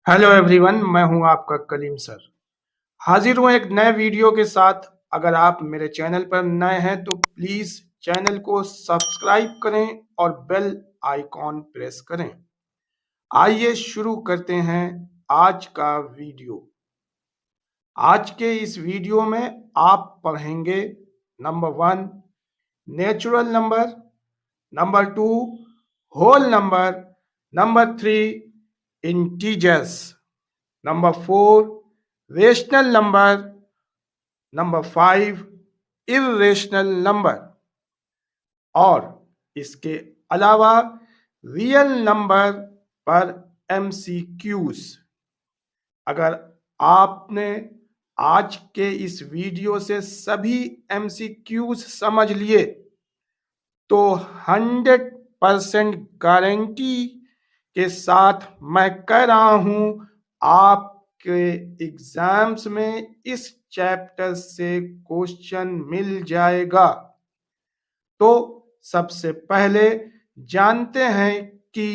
Hello everyone, मैं हूं आपका कलीम सर। हाजिर हूं एक नए वीडियो के साथ। अगर आप मेरे चैनल पर नए हैं तो प्लीज चैनल को सब्सक्राइब करें और बेल आइकॉन प्रेस करें। आइए शुरू करते हैं आज का वीडियो। आज के इस वीडियो में आप पढ़ेंगे number 1 natural number, number 2 whole number, number 3 integers, number 4 rational number, number 5 irrational number और इसके अलावा रियल नंबर पर एमसीक्यूज। अगर आपने आज के इस वीडियो से सभी एमसीक्यूज समझ लिए तो 100% गारंटी के साथ मैं कह रहा हूं आपके एग्जाम्स में इस चैप्टर से क्वेश्चन मिल जाएगा। तो सबसे पहले जानते हैं कि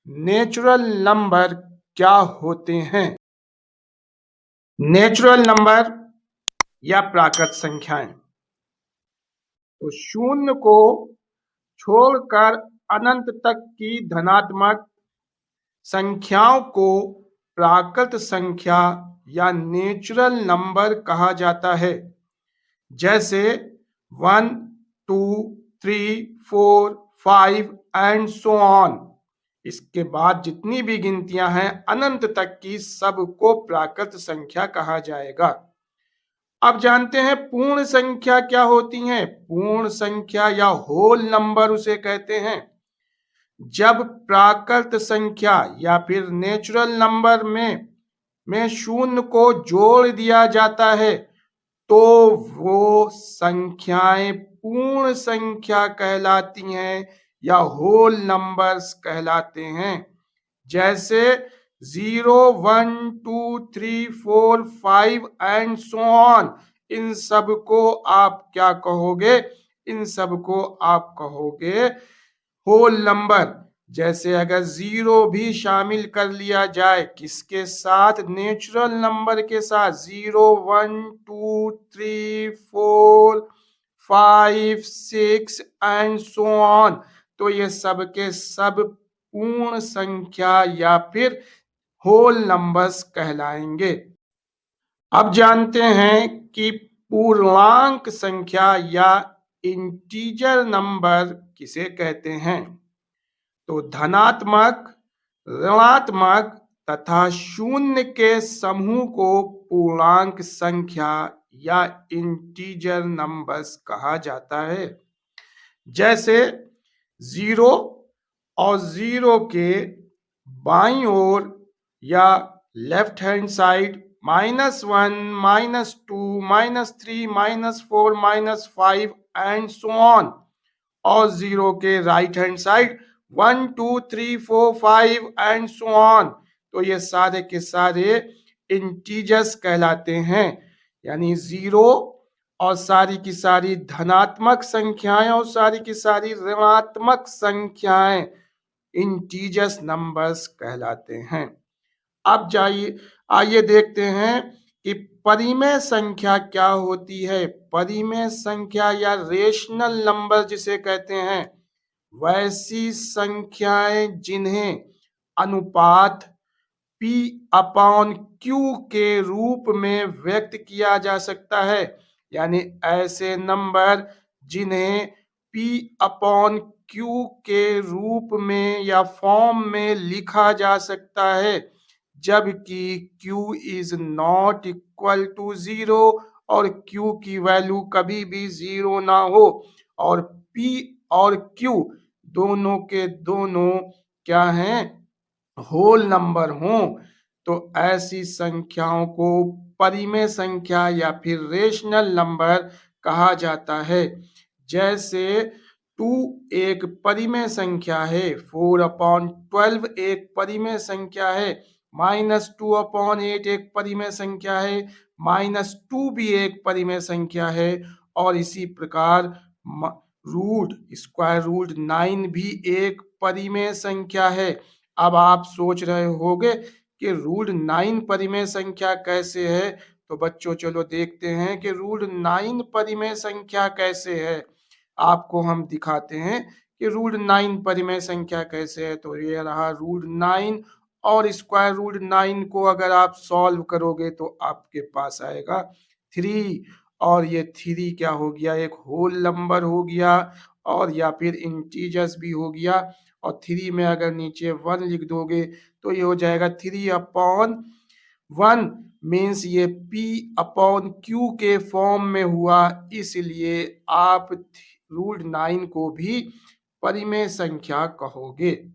नेचुरल नंबर क्या होते हैं। नेचुरल नंबर या प्राकृत संख्याएं तो शून्य को छोड़कर अनंत तक की धनात्मक संख्याओं को प्राकृत संख्या या नेचुरल नंबर कहा जाता है। जैसे 1, 2, 3, 4, 5 एंड सो ऑन। इसके बाद जितनी भी गिनतियां हैं अनंत तक की, सबको प्राकृत संख्या कहा जाएगा। अब जानते हैं पूर्ण संख्या क्या होती हैं। पूर्ण संख्या या होल नंबर उसे कहते हैं। जब प्राकृत संख्या या फिर नेचुरल नंबर में शून्य को जोड़ दिया जाता है तो वो संख्याएं पूर्ण संख्या कहलाती हैं या होल नंबर्स कहलाते हैं। जैसे 0, 1, 2, 3, 4, 5 एंड सो ऑन। इन सब को आप क्या कहोगे? इन सब को आप कहोगे होल नंबर। जैसे अगर 0 भी शामिल कर लिया जाए किसके साथ? नेचुरल नंबर के साथ। 0, 1, 2, 3, 4, 5, 6 एंड सो ऑन। तो ये सब के सब पूर्ण संख्या या फिर होल नंबर्स कहलाएंगे। अब जानते हैं कि पूर्णांक संख्या या इंटीजर नंबर किसे कहते हैं। तो धनात्मक, ऋणात्मक तथा शून्य के समूह को पूर्णांक संख्या या इंटीजर नंबर्स कहा जाता है। जैसे 0 और 0 के बाईं ओर या left hand side -1, -2, -3, -4, -5 and so on. और 0 के right hand side 1, 2, 3, 4, 5 and so on. तो ये सारे के सारे इंटीजर्स कहलाते हैं। यानी 0 और सारी की सारी धनात्मक संख्याएं और सारी की सारी ऋणात्मक संख्याएं इंटीजर्स नंबर्स कहलाते हैं। अब आइए देखते हैं कि परिमेय संख्या क्या होती है। परिमेय संख्या या रेशनल नंबर जिसे कहते हैं, वैसी संख्याएं जिन्हें अनुपात P/Q के रूप में व्यक्त किया जा सकता है। यानी ऐसे नंबर जिन्हें P/Q के रूप में या फॉर्म में लिखा जा सकता है, जबकि Q is not equal to 0 और Q की वैल्यू कभी भी 0 ना हो और P और Q दोनों के दोनों क्या हैं? होल नंबर हों। तो ऐसी संख्याओं को परिमेय संख्या या फिर रेशनल नंबर कहा जाता है। जैसे 2 एक परिमेय संख्या है, 4/12 एक परिमेय संख्या है, -2/8 एक परिमेय संख्या है, -2 भी एक परिमेय संख्या है और इसी प्रकार स्क्वायर रूट 9 भी एक परिमेय संख्या है। अब आप सोच रहे होंगे कि रूट 9 परिमेय संख्या कैसे है। तो बच्चों चलो देखते हैं कि रूट 9 परिमेय संख्या कैसे है। आपको हम दिखाते हैं कि रूट 9 परिमेय संख्या कैसे है। तो ये रहा रूट 9 और स्क्वायर रूट 9 को अगर आप सॉल्व करोगे तो आपके पास आएगा 3 और ये 3 क्या हो गया, एक होल नंबर हो गया और या फिर इंटीजर्स भी हो गया। और 3 में अगर नीचे 1 लिख दोगे तो ये हो जाएगा 3/1 मीन्स ये P/Q के फॉर्म में हुआ, इसलिए आप रूट 9 को भी परिमेय संख्या कहोगे।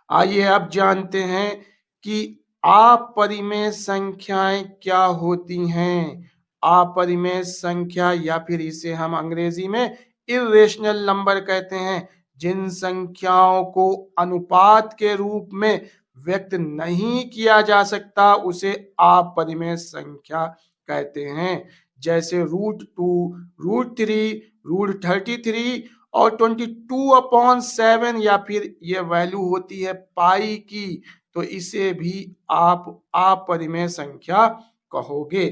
आइए अब जानते हैं कि अपरिमेय संख्याएं क्या होती हैं। अपरिमेय संख्या या फिर इसे हम अंग्रेजी में इर्रेशनल नंबर कहते हैं, जिन संख्याओं को अनुपात के रूप में व्यक्त नहीं किया जा सकता उसे अपरिमेय संख्या कहते हैं। जैसे √2, √3, √33 और 22/7 या फिर ये वैल्यू होती है पाई की, तो इसे भी आप अपरिमेय संख्या कहोगे।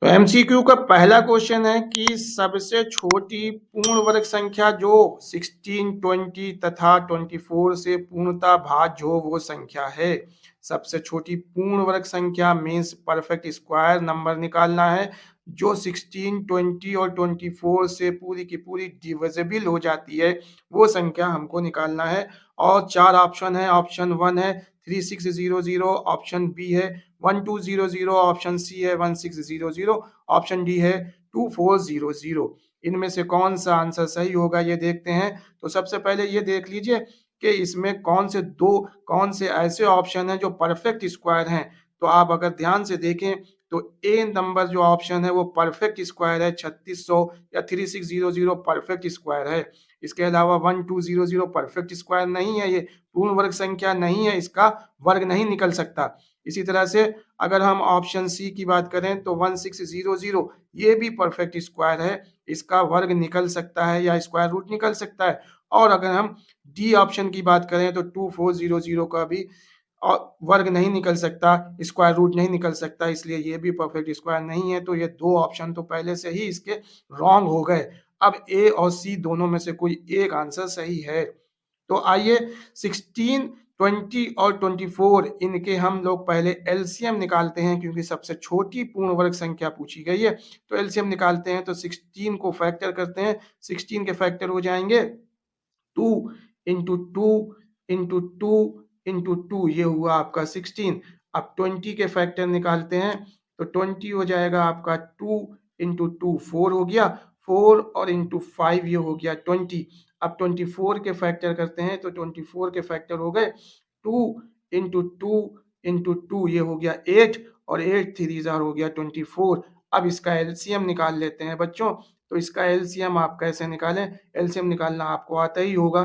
तो एमसीक्यू का पहला क्वेश्चन है कि सबसे छोटी पूर्ण वर्ग संख्या जो 16, 20 तथा 24 से पूर्णतः भाज्य हो वो संख्या है। सबसे छोटी पूर्ण वर्ग संख्या मीन्स परफेक्ट स्क्वायर नंबर निकालना है जो 16, 20 और 24 से पूरी की पूरी डिविजिबल हो जाती है, वो संख्या हमको निकालना है। और 4 ऑप्शन है। ऑप्शन 1 है 3600, ऑप्शन बी है 1200, ऑप्शन सी है 1600, ऑप्शन डी है 2400। इनमें से कौन सा आंसर सही होगा ये देखते हैं। तो सबसे पहले ये देख लीजिए कि इसमें कौन से ऐसे ऑप्शन हैं जो परफेक्ट स्क्वायर हैं। तो आप अगर ध्यान से देखें तो ए नंबर जो ऑप्शन है वो परफेक्ट स्क्वायर है, 3600 या 3600 परफेक्ट स्क्वायर है। इसके अलावा 1200 परफेक्ट स्क्वायर नहीं है, ये पूर्ण वर्ग संख्या नहीं है, इसका वर्ग नहीं निकल सकता। इसी तरह से अगर हम ऑप्शन सी की बात करें तो 1600 ये भी परफेक्ट स्क्वायर है, इसका वर्ग निकल सकता है या स्क्वायर रूट निकल सकता है। और अगर हम डी ऑप्शन की बात करें तो 2400 का भी और वर्ग नहीं निकल सकता, स्क्वायर रूट नहीं निकल सकता, इसलिए ये भी परफेक्ट स्क्वायर नहीं है। तो ये दो ऑप्शन तो पहले से ही इसके रॉन्ग हो गए। अब ए और सी दोनों में से कोई एक आंसर सही है। तो आइए 16, 20 और 24 इनके हम लोग पहले एलसीएम निकालते हैं, क्योंकि सबसे छोटी पूर्ण वर्ग संख्या पूछी गई है। तो एलसीएम निकालते हैं तो 16 को फैक्टर करते हैं। 16 के फैक्टर हो जाएंगे 2 इंटू 2 इंटू 2 इंटू 2, ये हुआ आपका 16। अब 20 के फैक्टर निकालते हैं तो 20 हो जाएगा आपका 2 इंटू 2 4 हो गया, 4 और इंटू 5 ये हो गया 20। अब 24 के फैक्टर करते हैं तो 24 के फैक्टर हो गए 2 इंटू 2 इंटू 2, ये हो गया 8 और 8 3 हो गया 24। अब इसका एलसीएम निकाल लेते हैं बच्चों। तो इसका एलसीएम आप कैसे निकालें, एलसीएम निकालना आपको आता ही होगा।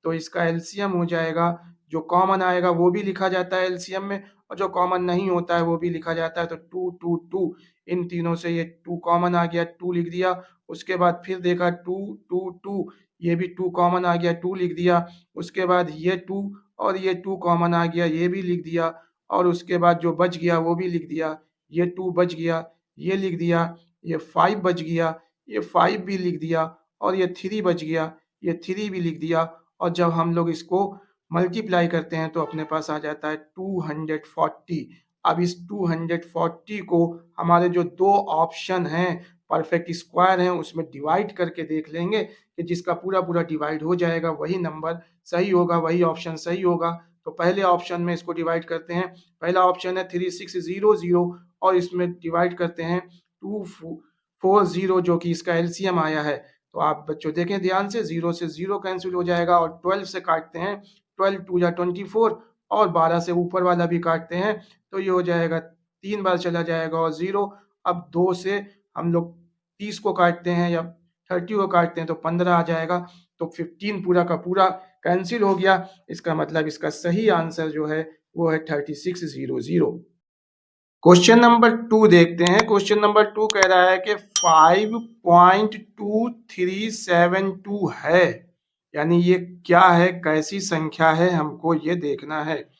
तो इसका एलसीएम हो जाएगा, जो कॉमन आएगा वो भी लिखा जाता है एलसीएम में, और जो कॉमन नहीं होता है वो भी लिखा जाता है। तो 2 2 2, इन तीनों से ये 2 कॉमन आ गया, 2 लिख दिया। उसके बाद फिर देखा 2 2 2, ये भी 2 कॉमन आ गया, 2 लिख दिया। उसके बाद ये 2 और ये 2 कॉमन आ गया, ये भी लिख दिया। और उसके बाद जो बच गया वो भी लिख दिया, ये 2 बच गया, ये लिख दिया। ये 5 बच गया, ये 5 भी लिख दिया। और ये 3 बच गया, ये 3 भी लिख दिया। और जब हम लोग इसको मल्टीप्लाई करते हैं तो अपने पास आ जाता है 240। अब इस 240 को हमारे जो दो ऑप्शन हैं परफेक्ट स्क्वायर हैं उसमें डिवाइड करके देख लेंगे कि जिसका पूरा पूरा डिवाइड हो जाएगा वही नंबर सही होगा, वही ऑप्शन सही होगा। तो पहले ऑप्शन में इसको डिवाइड करते हैं। पहला ऑप्शन है 3600 और इसमें डिवाइड करते हैं 240 जो कि इसका एलसीएम आया है। तो आप बच्चों देखें ध्यान से, 0 से 0 कैंसिल हो जाएगा और 12 से काटते हैं, 12 2 या 24 और 12 से ऊपर वाला भी काटते हैं तो ये हो जाएगा 3 बार चला जाएगा और 0। अब 2 से हम लोग 30 को काटते हैं या 30 को काटते हैं तो 15 आ जाएगा। तो 15 पूरा का पूरा कैंसिल हो गया। इसका मतलब इसका सही आंसर जो है वो है 3600। क्वेश्चन नंबर 2 देखते हैं। क्वेश्चन नंबर 2 कह रहा है कि 5.2372 है, यानी ये क्या है, कैसी संख्या है, हमको ये देखना है।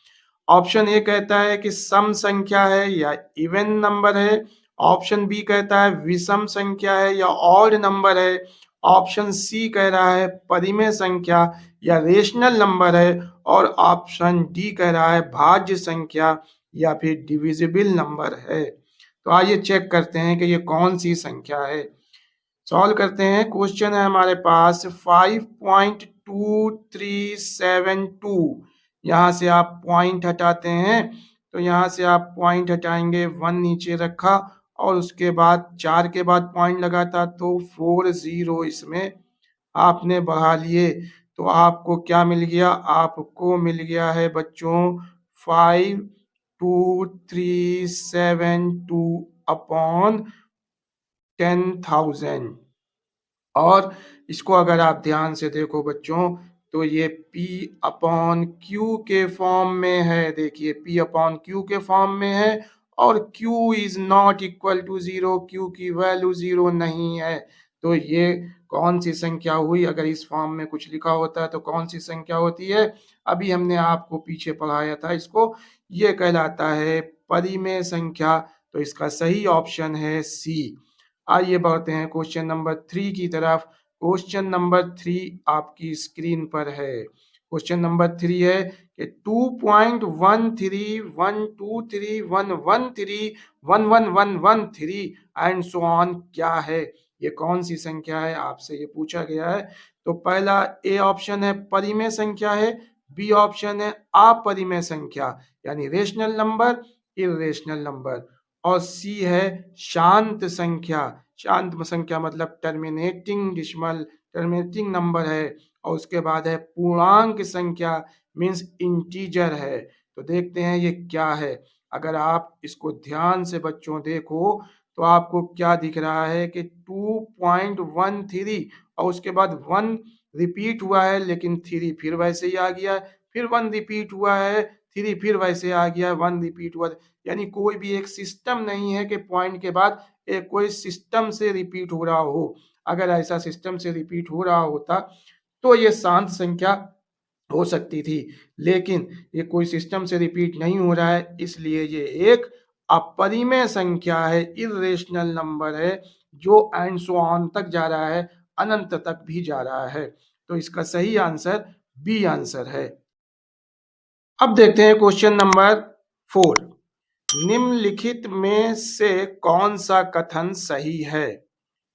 ऑप्शन ए कहता है कि सम संख्या है या इवन नंबर है। ऑप्शन बी कहता है विषम संख्या है या ऑड नंबर है। ऑप्शन सी कह रहा है परिमेय संख्या या रेशनल नंबर है। और ऑप्शन डी कह रहा है भाज्य संख्या या फिर डिविजिबल नंबर है। तो आइए चेक करते हैं कि ये कौन सी संख्या है। सॉल्व करते हैं। क्वेश्चन है हमारे पास 5.2372। यहाँ से आप पॉइंट हटाते हैं, तो यहाँ से आप पॉइंट हटाएंगे, 1 नीचे रखा और उसके बाद 4 के बाद पॉइंट लगाता तो 40 इसमें आपने बढ़ा लिए। तो आपको क्या मिल गया? आपको मिल गया है बच्चों 52372 अपॉन 10,000। और इसको अगर आप ध्यान से देखो बच्चों, तो ये P अपॉन Q के फॉर्म में है। देखिए P अपॉन Q के फॉर्म में है और Q is not equal to 0, Q की वैल्यू 0 नहीं है। तो ये कौन सी संख्या हुई? अगर इस फॉर्म में कुछ लिखा होता है तो कौन सी संख्या होती है? अभी हमने आपको पीछे पढ़ाया था इसको। ये कहलाता है परिमेय संख्या। तो इसका सही ऑप्शन है सी। आइए बढ़ते हैं क्वेश्चन नंबर 3 की तरफ। क्वेश्चन नंबर 3 आपकी स्क्रीन पर है। क्वेश्चन नंबर 3 है कि 2.13123113111113 एंड सो ऑन क्या है? ये कौन सी संख्या है? आपसे ये पूछा गया है। तो पहला ए ऑप्शन है परिमेय संख्या है, बी ऑप्शन है अपरिमेय संख्या यानी रेशनल नंबर, इरेशनल नंबर, और सी है शांत संख्या। शांत संख्या मतलब टर्मिनेटिंग डिसिमल, टर्मिनेटिंग नंबर है। और उसके बाद है पूर्णांक संख्या, मीन्स इंटीजर है। तो देखते हैं ये क्या है। अगर आप इसको ध्यान से बच्चों देखो तो आपको क्या दिख रहा है कि 2.13 और उसके बाद 1 रिपीट हुआ है, लेकिन 3 फिर वैसे ही आ गया है। फिर 1 रिपीट हुआ है, 3 फिर वैसे आ गया, 1 रिपीट हुआ। यानी कोई भी एक सिस्टम नहीं है कि पॉइंट के बाद एक कोई सिस्टम से रिपीट हो रहा हो। अगर ऐसा सिस्टम से रिपीट हो रहा होता तो ये शांत संख्या हो सकती थी, लेकिन ये कोई सिस्टम से रिपीट नहीं हो रहा है, इसलिए ये एक अपरिमेय संख्या है, इरेशनल नंबर है, जो एंड सो ऑन तक जा रहा है, अनंत तक भी जा रहा है। तो इसका सही आंसर बी आंसर है। अब देखते हैं क्वेश्चन नंबर 4। निम्नलिखित में से कौन सा कथन सही है?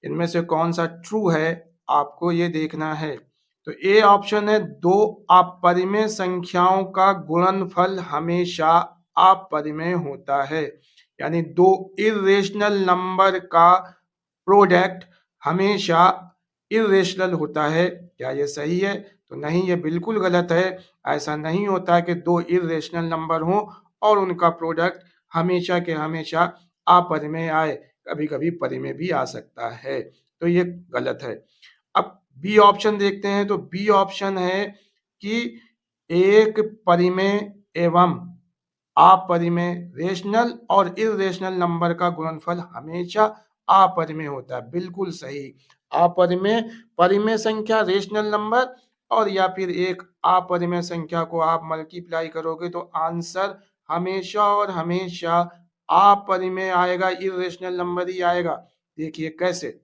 इनमें से कौन सा ट्रू है, आपको ये देखना है। तो ए ऑप्शन है दो अपरिमेय संख्याओं का गुणनफल हमेशा अपरिमेय होता है, यानी दो इरेशनल नंबर का प्रोडक्ट हमेशा इरेशनल होता है। क्या ये सही है? तो नहीं, ये बिल्कुल गलत है। ऐसा नहीं होता है कि दो इरेशनल नंबर हों और उनका प्रोडक्ट हमेशा के हमेशा अपरिमेय आए, कभी कभी परिमेय भी आ सकता है। तो ये गलत है। अब बी ऑप्शन देखते हैं। तो बी ऑप्शन है कि एक परिमेय एवं अपरिमेय रेशनल और इरेशनल नंबर का गुणनफल हमेशा अपरिमेय होता है। बिल्कुल सही। अपरिमेय, परिमेय संख्या रेशनल नंबर, और या फिर एक अपरिमेय संख्या को आप मल्टीप्लाई करोगे तो आंसर हमेशा और हमेशा अपरिमेय आएगा, इरेशनल नंबर ही आएगा। देखिए कैसे।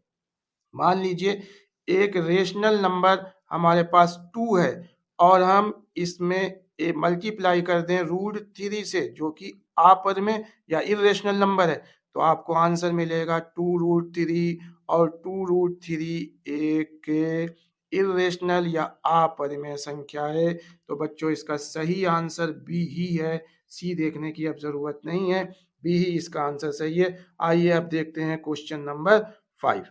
मान लीजिए एक रेशनल नंबर हमारे पास 2 है और हम इसमें मल्टीप्लाई कर दें √3 से, जो कि अपरिमेय या इरेशनल नंबर है, तो आपको आंसर मिलेगा 2√3। और 2√3 एक इरेशनल या अपरिमेय संख्या है। तो बच्चों इसका सही आंसर बी ही है। सी देखने की अब जरूरत नहीं है, बी ही इसका आंसर सही है। आइए अब देखते हैं क्वेश्चन नंबर 5।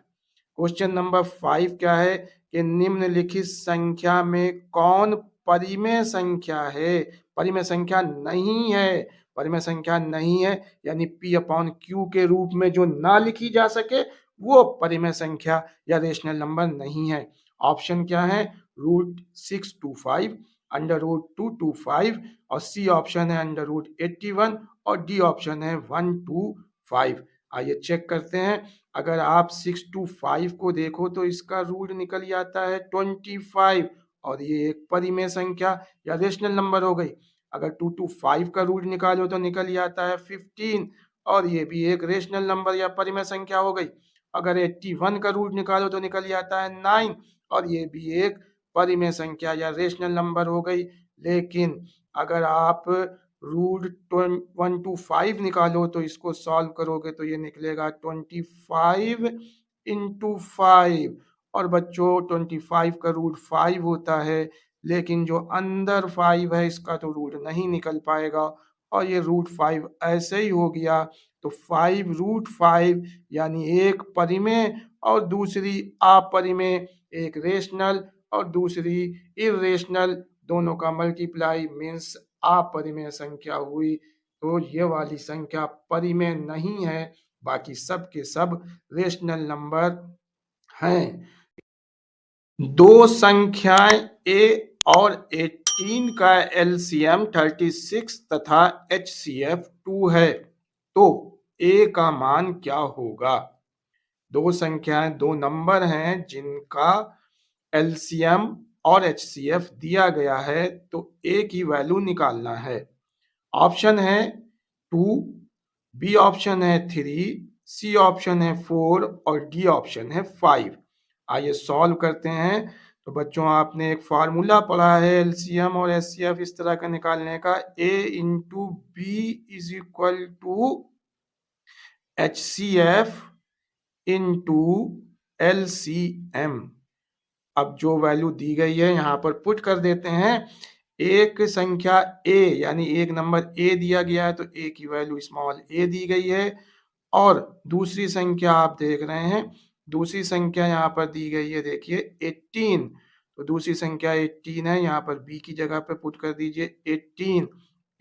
क्वेश्चन नंबर 5 क्या है कि निम्नलिखित संख्या में कौन परिमेय संख्या है? परिमेय संख्या नहीं है। परिमेय संख्या नहीं है यानी P अपॉन Q के रूप में जो ना लिखी जा सके वो परिमेय संख्या या रेशनल नंबर नहीं है। ऑप्शन क्या है? √625, √225, और सी ऑप्शन है √81, और डी ऑप्शन है 125। आइए चेक करते हैं। अगर आप 625 को देखो तो इसका रूट निकल जाता है 25, और ये एक परिमेय संख्या या रेशनल नंबर हो गई। अगर 2 to 5 का रूट निकालो तो निकल जाता है 15, और ये भी एक रेशनल नंबर या परिमेय संख्या हो गई। अगर 81 का रूट निकालो तो निकल जाता है 9, और ये भी एक परिमेय संख्या या रेशनल नंबर हो गई। लेकिन अगर आप रूट 1 to 5 निकालो तो इसको सॉल्व करोगे तो ये निकलेगा 25 into 5, और बच्चों 25 का रूट 5 होता है, लेकिन जो अंदर 5 है इसका तो रूट नहीं निकल पाएगा, और ये रूट 5 ऐसे ही हो गया। तो 5 रूट 5 यानी एक परिमेय और दूसरी अपरिमेय, एक रेशनल और दूसरी इरेशनल, दोनों का मल्टीप्लाई मीन्स अपरिमेय संख्या हुई। तो ये वाली संख्या परिमेय नहीं है, बाकी सब के सब रेशनल नंबर हैं। दो संख्याएं a और 18 का एलसीएम 36 तथा एचसीएफ 2 है, तो a का मान क्या होगा? दो संख्याएं, दो नंबर हैं जिनका एलसीएम और एचसीएफ दिया गया है, तो a की वैल्यू निकालना है। ऑप्शन है 2, बी ऑप्शन है 3, सी ऑप्शन है 4 और डी ऑप्शन है 5। आइए सॉल्व करते हैं। तो बच्चों आपने एक फार्मूला पढ़ा है एलसीएम और एचसीएफ इस तरह का निकालने का, a into B is equal to HCF into LCM. अब जो वैल्यू दी गई है यहाँ पर पुट कर देते हैं। एक संख्या a यानी एक नंबर a दिया गया है, तो a की वैल्यू स्मॉल a दी गई है, और दूसरी संख्या आप देख रहे हैं, दूसरी संख्या यहाँ पर दी गई है, देखिए 18, तो दूसरी संख्या 18 है, यहाँ पर b की जगह पे पुट कर दीजिए 18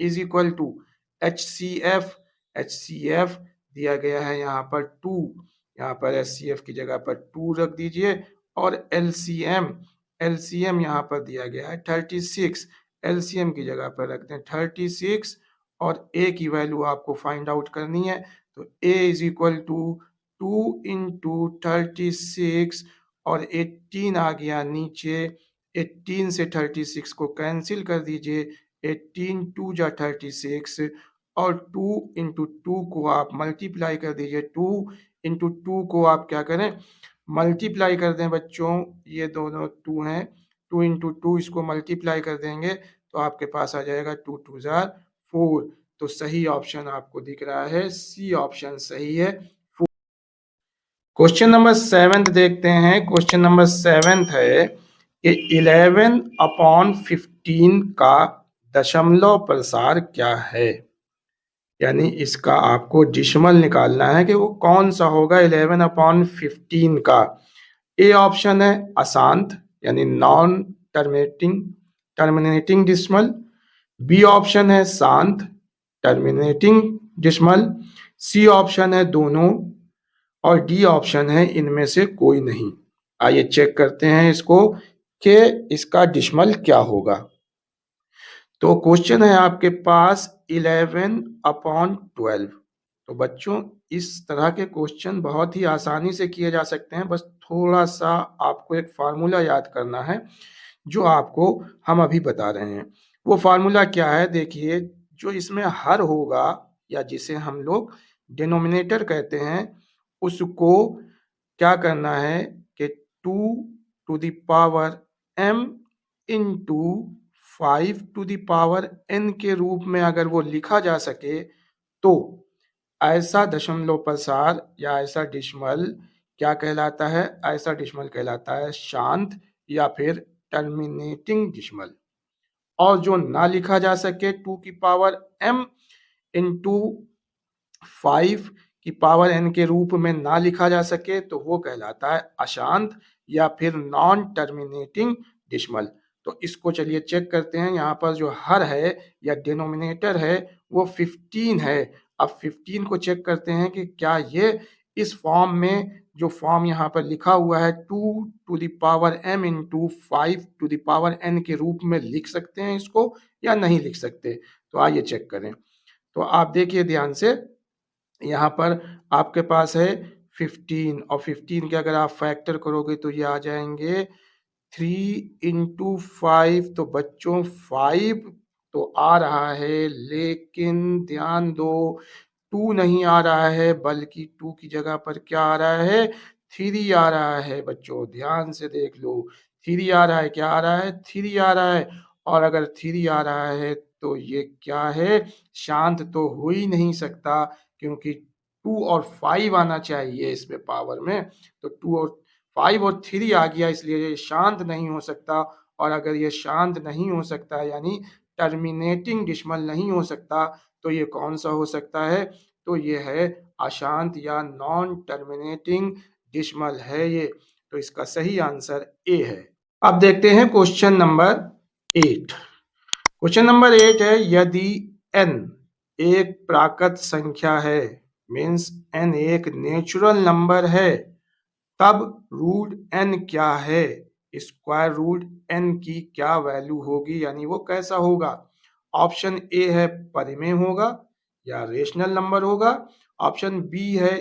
is equal to HCF, HCF दिया गया है यहाँ पर 2, यहाँ पर एचसीएफ की जगह पर 2 रख दीजिए, और एलसीएम, एलसीएम यहाँ पर दिया गया है 36, एलसीएम की जगह पर रखते हैं 36, और a की वैल्यू आपको फाइंड आउट करनी है। तो a is equal to 2 into 36, और 18 आ गया नीचे, 18 से 36 को कैंसिल कर दीजिए, 18 2 जा 36, और 2 इंटू 2 को आप मल्टीप्लाई कर दीजिए, 2 इंटू 2 को आप क्या करें, मल्टीप्लाई कर दें बच्चों, ये दोनों 2 हैं, 2 इंटू 2 इसको मल्टीप्लाई कर देंगे तो आपके पास आ जाएगा 2 2 जार 4। तो सही ऑप्शन आपको दिख रहा है, सी ऑप्शन सही है। क्वेश्चन नंबर 7 देखते हैं। क्वेश्चन नंबर 7 है कि 11/15 का दशमलव प्रसार क्या है, यानी इसका आपको डिसिमल निकालना है कि वो कौन सा होगा 11/15 का। ए ऑप्शन है अशांत यानी non terminating decimal, B option है शांत टर्मिनेटिंग डिसिमल, सी ऑप्शन है दोनों, और डी ऑप्शन है इनमें से कोई नहीं। आइए चेक करते हैं इसको कि इसका डिसिमल क्या होगा। तो क्वेश्चन है आपके पास 11/12। तो बच्चों इस तरह के क्वेश्चन बहुत ही आसानी से किए जा सकते हैं, बस थोड़ा सा आपको एक फार्मूला याद करना है जो आपको हम अभी बता रहे हैं। वो फार्मूला क्या है, देखिए, जो इसमें हर होगा या जिसे हम लोग डिनोमिनेटर कहते हैं, उसको क्या करना है कि 2 to the power m into 5 to the power n के रूप में अगर वो लिखा जा सके, तो ऐसा दशमलव प्रसार या ऐसा डिसिमल क्या कहलाता है, ऐसा डिसिमल कहलाता है शांत या फिर टर्मिनेटिंग डिसिमल। और जो ना लिखा जा सके 2 की पावर m इंटू 5 की पावर n के रूप में ना लिखा जा सके, तो वो कहलाता है अशांत या फिर नॉन टर्मिनेटिंग डिसिमल। तो इसको चलिए चेक करते हैं। यहाँ पर जो हर है या डिनोमिनेटर है वो 15 है। अब 15 को चेक करते हैं कि क्या ये इस फॉर्म में, जो फॉर्म यहाँ पर लिखा हुआ है 2 to the power m into 5 to the power n के रूप में लिख सकते हैं इसको या नहीं लिख सकते। तो आइए चेक करें। तो आप देखिए ध्यान से, यहाँ पर आपके पास है 15, और 15 के अगर आप फैक्टर करोगे तो ये आ जाएंगे 3 इंटू 5, तो बच्चों 5, तो आ रहा है, लेकिन ध्यान दो 2 नहीं आ रहा है, बल्कि 2 की जगह पर क्या आ रहा है, 3 आ रहा है। बच्चों ध्यान से देख लो, 3 आ रहा है, क्या आ रहा है, 3 आ रहा है। और अगर 3 आ रहा है तो ये क्या है, शांत तो हो ही नहीं सकता, क्योंकि 2 और 5 आना चाहिए इसमें पावर में। तो 2 और 5 और 3 आ गया, इसलिए ये शांत नहीं हो सकता। और अगर ये शांत नहीं हो सकता, यानी टर्मिनेटिंग डिशमल नहीं हो सकता, तो ये कौन सा हो सकता है, तो ये है अशांत या नॉन टर्मिनेटिंग डिशमल है ये। तो इसका सही आंसर ए है। अब देखते हैं क्वेश्चन नंबर 8। क्वेश्चन नंबर 8 है, यदि n एक प्राकृत संख्या है, मीन्स n एक नेचुरल नंबर है, तब रूट n क्या है, स्क्वायर रूट n की क्या वैल्यू होगी, यानी वो कैसा होगा। ऑप्शन ए है परिमेय होगा या रेशनल नंबर होगा। ऑप्शन बी है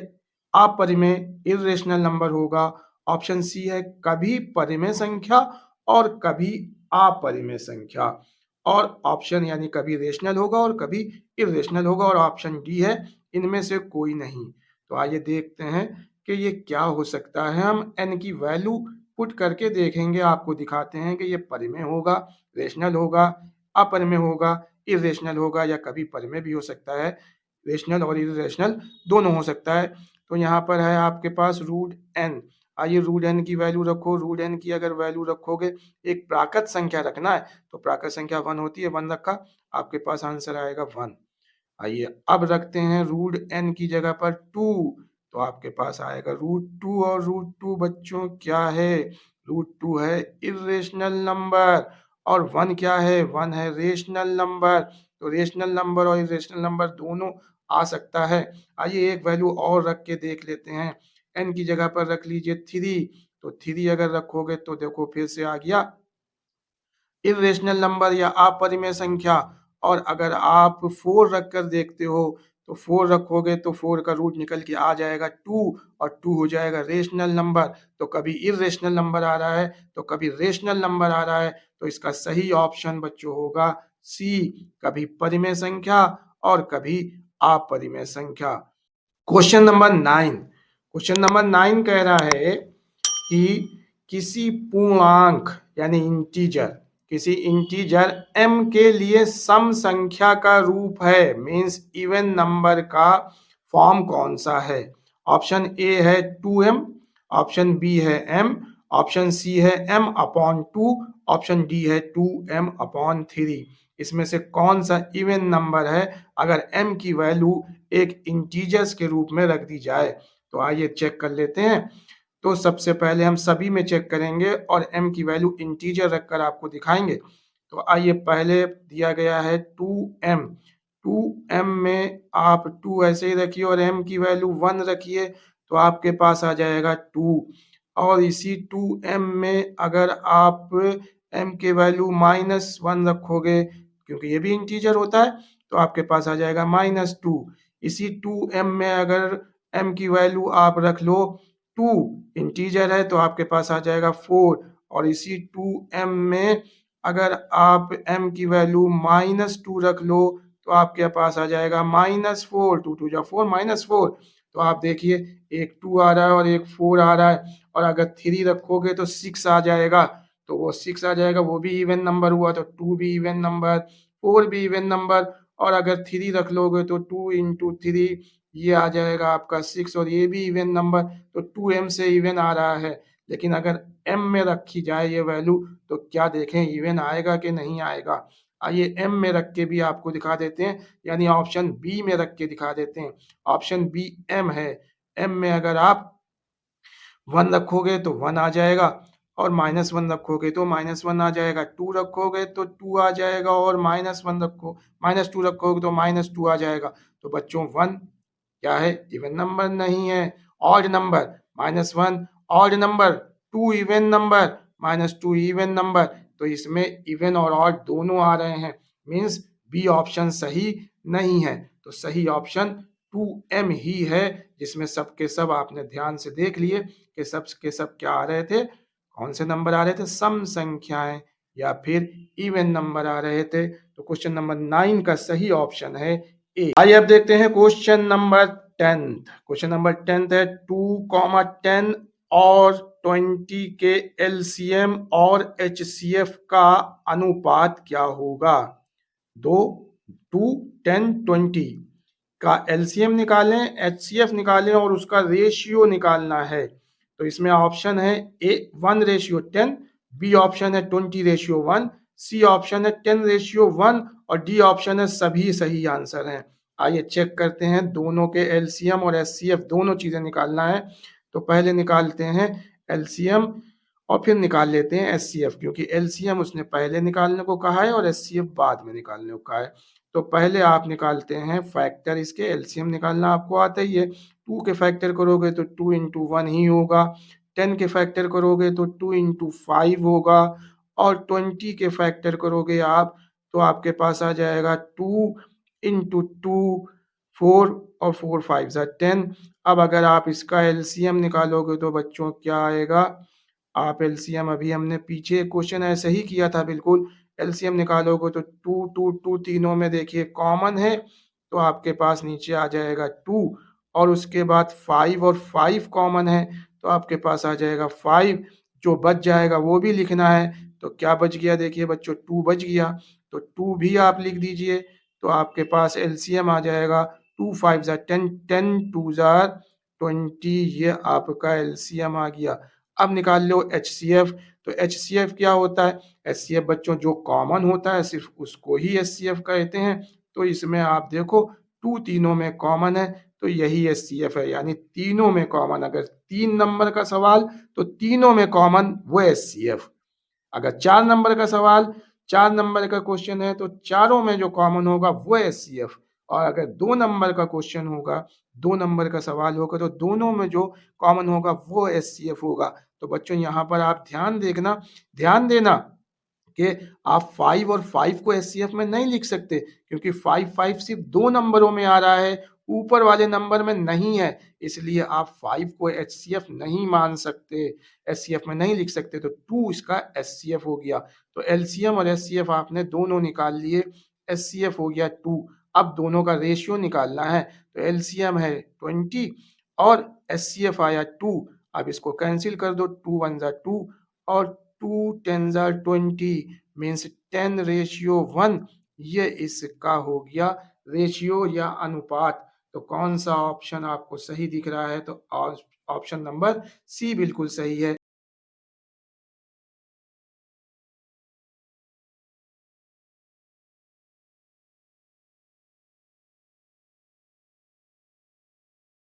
अपरिमेय इर्रेशनल नंबर होगा। ऑप्शन सी है कभी परिमेय संख्या और कभी अपरिमेय संख्या। और ऑप्शन यानी कभी रेशनल होगा और कभी इर्रेशनल होगा। और ऑप्शन डी है इनमें से कोई नहीं। तो आइए देखते हैं कि ये क्या हो सकता है। हम n की वैल्यू पुट करके देखेंगे, आपको दिखाते हैं कि ये परिमेय होगा, रेशनल होगा, अपरिमेय होगा, इरेशनल होगा, या कभी परिमेय भी हो सकता है, रेशनल और इरेशनल दोनों हो सकता है। तो यहाँ पर है आपके पास रूट n। आइए रूट n की वैल्यू रखो। रूट n की अगर वैल्यू रखोगे, एक प्राकृत संख्या रखना है, तो प्राकृत संख्या 1 होती है, 1 रखा, आपके पास आंसर आएगा 1। आइए अब रखते हैं रूट n की जगह पर 2, तो आपके पास आएगा रूट 2। और रूट 2 बच्चों क्या है, रूट 2 है इर्रेशनल नंबर। और 1 क्या है, 1 है रेशनल नंबर। तो रेशनल नंबर और इर्रेशनल नंबर दोनों आ सकता है। आइए एक वैल्यू और रख के देख लेते हैं। n की जगह पर रख लीजिए 3, तो 3 अगर रखोगे तो देखो फिर से आ गया इर्रेशनल नंबर या अपरिमेय संख्या। और अगर आप 4 रख कर देखते हो, तो 4 रखोगे तो 4 का रूट निकल के आ जाएगा 2, और 2 हो जाएगा रेशनल नंबर। तो कभी इर्रेशनल नंबर आ रहा है तो कभी रेशनल नंबर आ रहा है। तो इसका सही ऑप्शन बच्चों होगा सी, कभी परिमेय संख्या और कभी अपरिमेय संख्या। Question number 9। क्वेश्चन नंबर 9 कह रहा है कि किसी पूर्णांक यानी इंटीजर, किसी इंटीजर m के लिए सम संख्या का रूप है, मींस इवन नंबर का फॉर्म कौन सा है। ऑप्शन ए है 2m, ऑप्शन बी है m, ऑप्शन सी है m/2, ऑप्शन डी है 2m/3। इसमें से कौन सा इवन नंबर है अगर m की वैल्यू एक इंटीजर्स के रूप में रख दी जाए। तो आइए चेक कर लेते हैं। तो सबसे पहले हम सभी में चेक करेंगे और m की वैल्यू इंटीजर रखकर आपको दिखाएंगे। तो आइए पहले दिया गया है 2m। 2m में आप 2 ऐसे ही रखिए और m की वैल्यू 1 रखिए, तो आपके पास आ जाएगा 2। और इसी 2m में अगर आप m के वैल्यू -1 रखोगे, क्योंकि ये भी इंटीजर होता है, तो आपके पास आ जाएगा -2। इसी 2m में अगर m की वैल्यू आप रख लो 2, इंटीजर है, तो आपके पास आ जाएगा 4। और इसी 2m में अगर आप m की वैल्यू -2 रख लो, तो आपके पास आ जाएगा -4। 2 2 जा 4, -4। तो आप देखिए एक 2 आ रहा है और एक 4 आ रहा है। और अगर 3 रखोगे तो 6 आ जाएगा, तो वो 6 आ जाएगा, वो भी इवन नंबर हुआ। तो 2 भी इवन नंबर, 4 भी इवन नंबर। और अगर 3 रख लोगे तो 2 × 3 ये आ जाएगा आपका 6, और ये भी इवन नंबर। तो 2m से इवन आ रहा है। लेकिन अगर m में रखी जाए ये वैल्यू, तो क्या देखें इवन आएगा कि नहीं आएगा। आइए m में रख के भी आपको दिखा देते हैं, यानी ऑप्शन बी में रख के दिखा देते हैं। ऑप्शन बी m है। m में अगर आप 1 रखोगे तो 1 आ जाएगा, और -1 रखोगे तो -1 आ जाएगा। 2 रखोगे तो 2 आ जाएगा, और -2 रखोगे तो -2 आ जाएगा। तो बच्चों 1 क्या है, इवन नंबर नहीं है, odd number. -1 odd number, 2 even number, -2 even number. तो इसमें इवन और ऑड दोनों आ रहे हैं, मीन्स बी ऑप्शन सही नहीं है। तो सही ऑप्शन 2m ही है, जिसमें सब के सब आपने ध्यान से देख लिए कि सब के सब क्या आ रहे थे, कौन से नंबर आ रहे थे, सम संख्याएं या फिर इवन नंबर आ रहे थे। तो क्वेश्चन नंबर 9 का सही ऑप्शन है ए। आइए अब देखते हैं क्वेश्चन नंबर 10। क्वेश्चन नंबर 10 है 2, 10 और 20 के एलसीएम और एचसीएफ का अनुपात क्या होगा। 2, 2, 10, 20 का एलसीएम निकालें, एचसीएफ निकालें और उसका रेशियो निकालना है। तो इसमें ऑप्शन है ए 1:10, बी ऑप्शन है 20:1, सी ऑप्शन है 10:1 और डी ऑप्शन है सभी सही आंसर हैं। आइए चेक करते हैं, दोनों के एलसीएम और एचसीएफ दोनों चीजें निकालना है। तो पहले निकालते हैं एलसीएम और फिर निकाल लेते हैं एचसीएफ, क्योंकि एलसीएम उसने पहले निकालने को कहा है और एचसीएफ बाद में निकालने को कहा है। तो पहले आप निकालते हैं फैक्टर, इसके एलसीएम निकालना आपको आता ही है। 2 के फैक्टर करोगे तो 2 × 1 ही होगा, 10 के फैक्टर करोगे तो 2 × 5 होगा और 20 के फैक्टर करोगे आप तो आपके पास आ जाएगा 2 × 2 4 और 4 5 10। अब अगर आप इसका एलसीएम निकालोगे तो बच्चों क्या आएगा, आप एलसीएम अभी हमने पीछे क्वेश्चन ऐसे ही किया था बिल्कुल, एलसीएम निकालोगे तो 2 2 2 तीनों में देखिए कॉमन है तो आपके पास नीचे आ जाएगा 2 और उसके बाद 5 और 5 कॉमन है तो आपके पास आ जाएगा 5। जो बच जाएगा वो भी लिखना है। तो क्या बच गया, देखिए बच्चों 2 बच गया तो 2 भी आप लिख दीजिए। तो आपके पास एलसीएम आ जाएगा 2 5 10, 10 2 20, ये आपका एलसीएम आ गया। अब निकाल लो एचसीएफ। तो एचसीएफ क्या होता है, एचसीएफ बच्चों जो कॉमन होता है सिर्फ उसको ही एचसीएफ कहते हैं। तो इसमें आप देखो 2 तीनों में कॉमन है तो यही एचसीएफ है, यानी तीनों में कॉमन। अगर 3 नंबर का सवाल तो तीनों में कॉमन वो एचसीएफ। अगर 4 नंबर का सवाल, 4 नंबर का क्वेश्चन है तो चारों में जो कॉमन होगा वो एचसीएफ। और अगर 2 नंबर का क्वेश्चन होगा, 2 नंबर का सवाल होगा तो दोनों में जो कॉमन होगा वो एचसीएफ होगा। तो बच्चों यहाँ पर आप ध्यान देना कि आप 5 और 5 को एचसीएफ में नहीं लिख सकते, क्योंकि 5 5 सिर्फ 2 नंबरों में आ रहा है, ऊपर वाले नंबर में नहीं है, इसलिए आप 5 को एचसीएफ नहीं मान सकते, एचसीएफ में नहीं लिख सकते। तो 2 इसका एचसीएफ हो गया। तो एलसीएम और एचसीएफ आपने दोनों निकाल लिए, एचसीएफ हो गया 2। अब दोनों का रेशियो निकालना है। तो एलसीएम है 20 और एचसीएफ आया 2। अब इसको कैंसिल कर दो, 2 1 2 और 2 10 20 मीन्स 10:1। ये इसका हो गया रेशियो या अनुपात। तो कौन सा ऑप्शन आपको सही दिख रहा है, तो ऑप्शन नंबर सी बिल्कुल सही है।